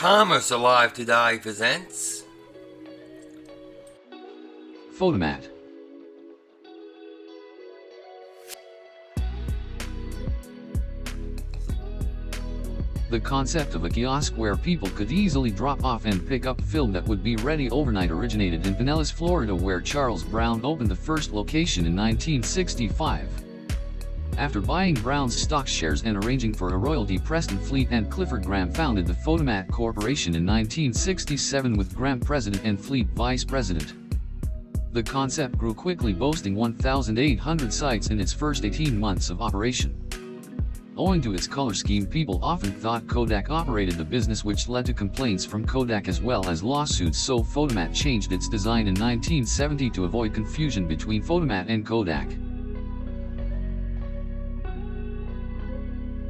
Commerce Alive Today presents Photomat. The concept of a kiosk where people could easily drop off and pick up film that would be ready overnight originated in Pinellas, Florida, where Charles Brown opened the first location in 1965. After buying Brown's stock shares and arranging for a royalty, Preston Fleet and Clifford Graham founded the Fotomat Corporation in 1967 with Graham president and Fleet vice president. The concept grew quickly, boasting 1,800 sites in its first 18 months of operation. Owing to its color scheme, people often thought Kodak operated the business, which led to complaints from Kodak as well as lawsuits, so Fotomat changed its design in 1970 to avoid confusion between Fotomat and Kodak.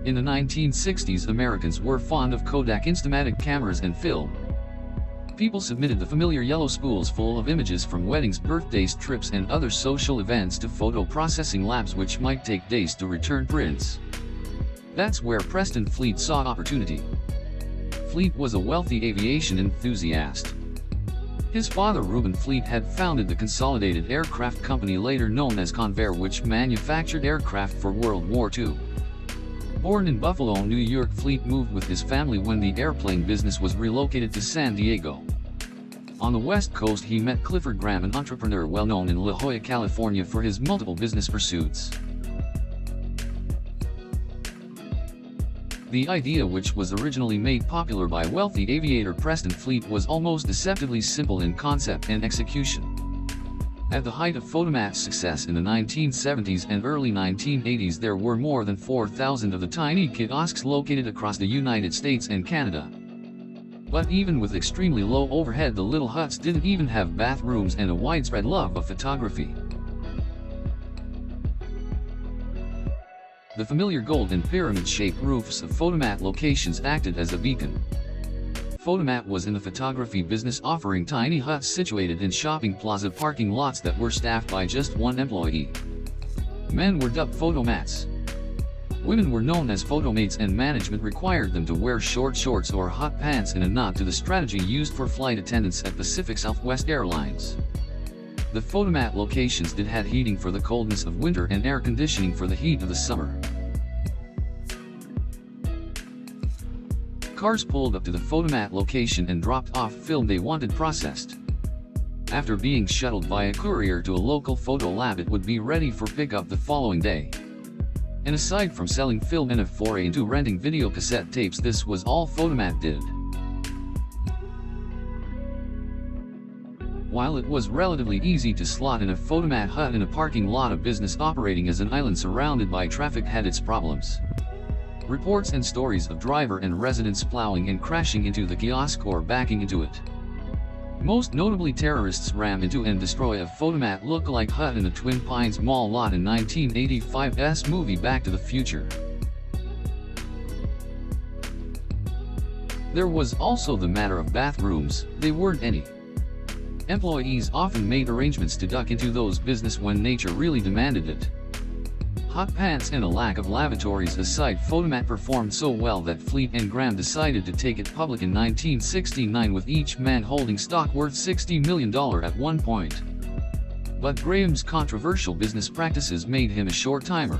In the 1960s, Americans were fond of Kodak Instamatic cameras and film. People submitted the familiar yellow spools full of images from weddings, birthdays, trips, and other social events to photo processing labs, which might take days to return prints. That's where Preston Fleet saw opportunity. Fleet was a wealthy aviation enthusiast. His father, Reuben Fleet, had founded the Consolidated Aircraft Company, later known as Convair, which manufactured aircraft for World War II. Born in Buffalo, New York, Fleet moved with his family when the airplane business was relocated to San Diego. On the West Coast, he met Clifford Graham, an entrepreneur well known in La Jolla, California, for his multiple business pursuits. The idea, which was originally made popular by wealthy aviator Preston Fleet, was almost deceptively simple in concept and execution. At the height of Photomat's success in the 1970s and early 1980s, there were more than 4,000 of the tiny kiosks located across the United States and Canada. But even with extremely low overhead, the little huts didn't even have bathrooms and a widespread love of photography. The familiar golden pyramid-shaped roofs of Fotomat locations acted as a beacon. Fotomat was in the photography business, offering tiny huts situated in shopping plaza parking lots that were staffed by just one employee. Men were dubbed Fotomats. Women were known as Photomates, and management required them to wear short shorts or hot pants in a nod to the strategy used for flight attendants at Pacific Southwest Airlines. The Fotomat locations did had heating for the coldness of winter and air conditioning for the heat of the summer. Cars pulled up to the Fotomat location and dropped off film they wanted processed. After being shuttled by a courier to a local photo lab, it would be ready for pickup the following day. And aside from selling film and a foray into renting videocassette tapes, this was all Fotomat did. While it was relatively easy to slot in a Fotomat hut in a parking lot, a business operating as an island surrounded by traffic had its problems. Reports and stories of driver and residents plowing and crashing into the kiosk or backing into it. Most notably, terrorists ram into and destroy a Fotomat look-alike hut in the Twin Pines Mall lot in 1985's movie Back to the Future. There was also the matter of bathrooms. They weren't any. Employees often made arrangements to duck into those business when nature really demanded it. Hot pants and a lack of lavatories aside, Fotomat performed so well that Fleet and Graham decided to take it public in 1969, with each man holding stock worth $60 million at one point. But Graham's controversial business practices made him a short-timer.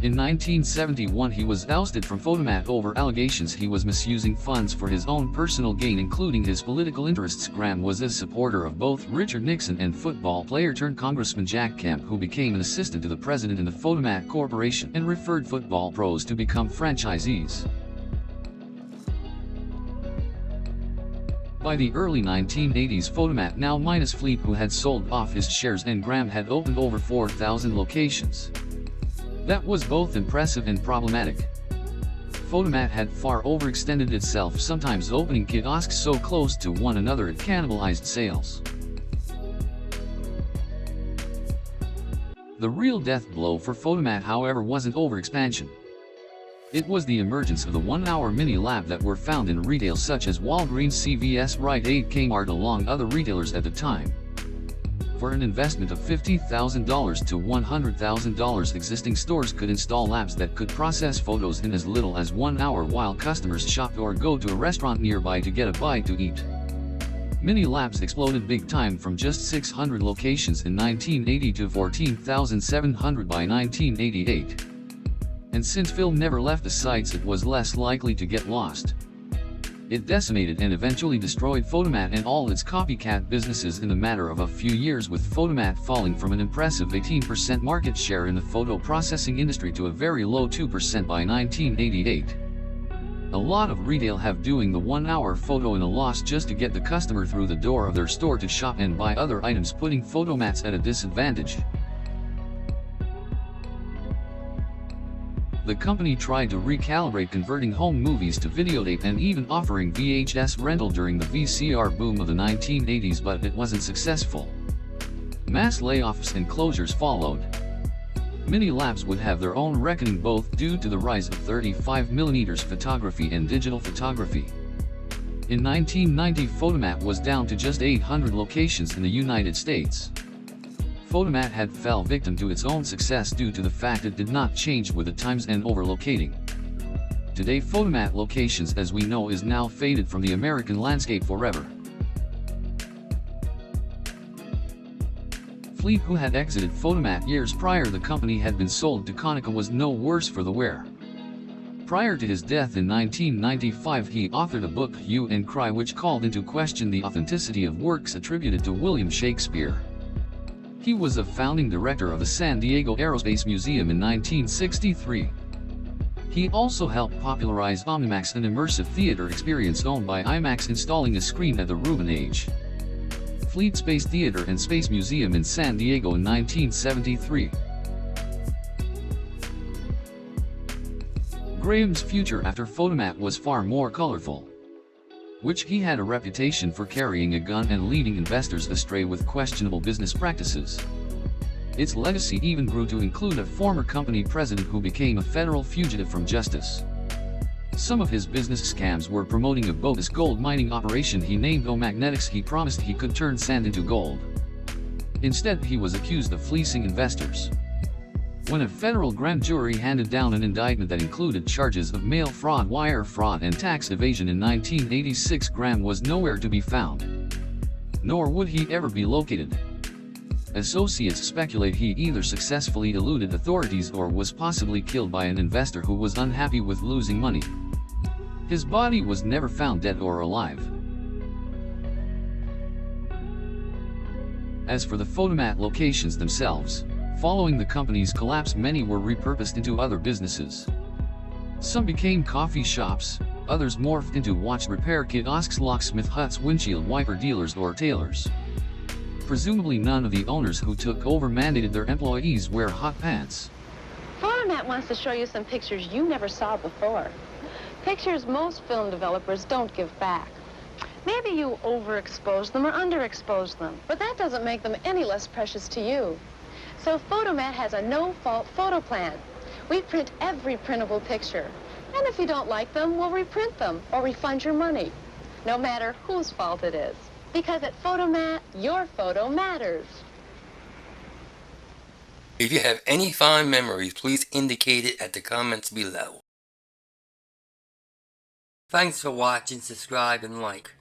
In 1971, he was ousted from Fotomat over allegations he was misusing funds for his own personal gain, including his political interests. Graham was a supporter of both Richard Nixon and football player turned Congressman Jack Kemp, who became an assistant to the president in the Fotomat Corporation and referred football pros to become franchisees. By the early 1980s, Fotomat, now minus Fleet, who had sold off his shares, and Graham had opened over 4,000 locations. That was both impressive and problematic. Fotomat had far overextended itself, sometimes opening kiosks so close to one another it cannibalized sales. The real death blow for Fotomat, however, wasn't overexpansion. It was the emergence of the one-hour mini lab that were found in retail such as Walgreens, CVS, Rite, Kmart, along other retailers at the time. For an investment of $50,000 to $100,000, existing stores could install labs that could process photos in as little as 1 hour while customers shopped or go to a restaurant nearby to get a bite to eat. Mini labs exploded big time from just 600 locations in 1980 to 14,700 by 1988. And since film never left the sites, it was less likely to get lost. It decimated and eventually destroyed Fotomat and all its copycat businesses in the matter of a few years, with Fotomat falling from an impressive 18% market share in the photo processing industry to a very low 2% by 1988. A lot of retail have doing the 1 hour photo in a loss just to get the customer through the door of their store to shop and buy other items, putting Fotomats at a disadvantage. The company tried to recalibrate, converting home movies to videotape and even offering VHS rental during the VCR boom of the 1980s, but it wasn't successful. Mass layoffs and closures followed. Mini labs would have their own reckoning, both due to the rise of 35mm photography and digital photography. In 1990, Fotomat was down to just 800 locations in the United States. Fotomat had fell victim to its own success due to the fact it did not change with the times and overlocating. Today, Fotomat locations as we know is now faded from the American landscape forever. Fleet, who had exited Fotomat years prior, the company had been sold to Konica, was no worse for the wear. Prior to his death in 1995, he authored a book, Hue and Cry, which called into question the authenticity of works attributed to William Shakespeare. He was a founding director of the San Diego Aerospace Museum in 1963. He also helped popularize Omnimax, an immersive theater experience owned by IMAX, installing a screen at the Rubin Age Fleet Space Theater and Space Museum in San Diego in 1973. Graham's future after Fotomat was far more colorful, which he had a reputation for carrying a gun and leading investors astray with questionable business practices. Its legacy even grew to include a former company president who became a federal fugitive from justice. Some of his business scams were promoting a bogus gold mining operation he named O-Magnetics. He promised he could turn sand into gold. Instead, he was accused of fleecing investors. When a federal grand jury handed down an indictment that included charges of mail fraud, wire fraud, and tax evasion in 1986, Graham was nowhere to be found. Nor would he ever be located. Associates speculate he either successfully eluded authorities or was possibly killed by an investor who was unhappy with losing money. His body was never found, dead or alive. As for the Fotomat locations themselves, following the company's collapse, many were repurposed into other businesses. Some became coffee shops, others morphed into watch repair kiosks, locksmith huts, windshield wiper dealers, or tailors. Presumably none of the owners who took over mandated their employees wear hot pants. Fotomat wants to show you some pictures you never saw before. Pictures most film developers don't give back. Maybe you overexpose them or underexpose them, but that doesn't make them any less precious to you. So Fotomat has a no-fault photo plan. We print every printable picture. And if you don't like them, we'll reprint them or refund your money, no matter whose fault it is. Because at Fotomat, your photo matters. If you have any fond memories, please indicate it at the comments below. Thanks for watching, subscribe, and like.